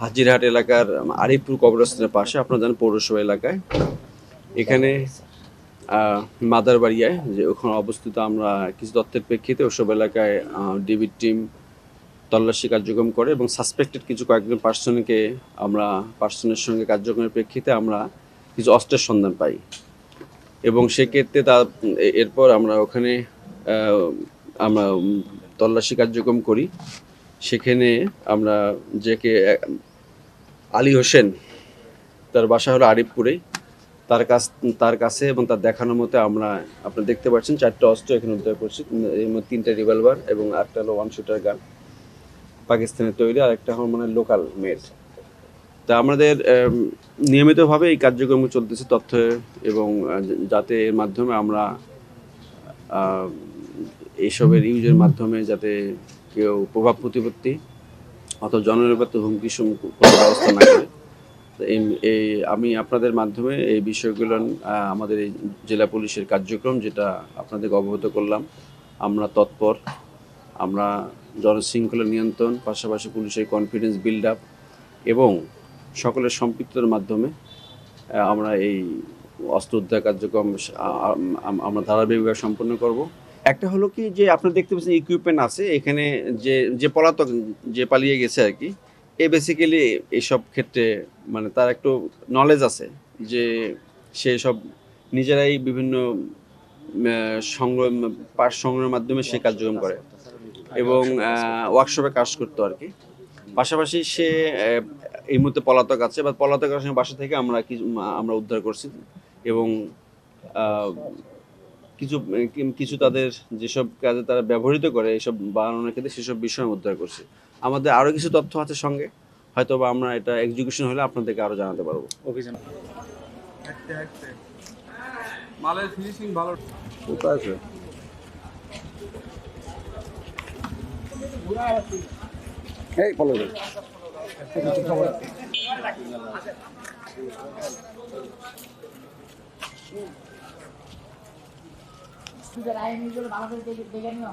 হাজিরহাট এলাকার আরিফপুর কবরস্থানের পাশে, আপনারা জানেন পৌরসভা এলাকায়, এখানে মাদারবাড়িয়ায় যে ওখানে অবস্থিত, আমরা কিছু তথ্যের প্রেক্ষিতে ওসব এলাকায় ডিবির টিম তল্লাশি কার্যক্রম করে এবং সাসপেক্টেড কয়েকজন পার্সনের সঙ্গে কার্যক্রমের প্রেক্ষিতে আমরা কিছু অস্ত্রের সন্ধান পাই এবং সেক্ষেত্রে এরপর আমরা ওখানে আমরা তল্লাশি কার্যক্রম করি। সেখানে আমরা আলী হোসেন, তার বাসা হলো আরিফপুরেই, তার কাছে এবং তার দেখানো মতে আমরা, আপনারা দেখতে পাচ্ছেন 4টা অস্ত্র এখানে উদ্ধার করছি। এর মধ্যে 3টা রিভলভার এবং 8টা হলো 1 শুটার গান, পাকিস্তানের তৈরি, আর একটা হলো লোকাল মেড। তা আমাদের নিয়মিতভাবে এই কার্যক্রম চলতেছে তথ্য এবং যাতে এর মাধ্যমে আমরা এইসবের ইউজের মাধ্যমে যাতে কেউ প্রভাব প্রতিপত্তি অথবা জননিরাপত্তা হুমকির ব্যবস্থা না করে। আমি আপনাদের মাধ্যমে এই বিষয়গুলো, আমাদের এই জেলা পুলিশের কার্যক্রম যেটা আপনাদেরকে অবগত করলাম, আমরা তৎপর। আমরা জনশৃঙ্খলা নিয়ন্ত্রণ, পাশাপাশি পুলিশের কনফিডেন্স বিল্ড আপ এবং সকলের সম্পৃক্ততার মাধ্যমে আমরা এই অস্ত্র উদ্ধার কার্যক্রম আমরা ধারাবাহিকভাবে সম্পন্ন করব। একটা হলো কি, যে আপনারা দেখতে পাচ্ছেন ইকুইপমেন্ট আছে এখানে, যে পলাতক, যে পালিয়ে গেছে আর কি, বেসিক্যালি এইসব ক্ষেত্রে তার একটু নলেজ আছে যে সে সব নিজেরাই বিভিন্ন পার্ট সংগ্রহের মাধ্যমে সে কার্যক্রম করে এবং ওয়ার্কশপে কাজ করতো আর কি। পাশাপাশি সে এই মুহূর্তে পলাতক আছে, বা পলাতক আসলে বাসা থেকে আমরা উদ্ধার করছি এবং কিছু তাদের যেসব কাজে তারা ব্যবহৃত করে এইসব বানানোর ক্ষেত্রে সেসব বিষয় উদ্ধার করছি। আমাদের আরও কিছু তথ্য আছে সঙ্গে, হয়তো বা আমরা এটা এক্সিকিউশন হলে আপনাদেরকে আরও জানাতে পারবো। অভিযান মালের ফিনিশিং ভালো আছে। এই ফলো করুন। ভালো করে দেখে নিও।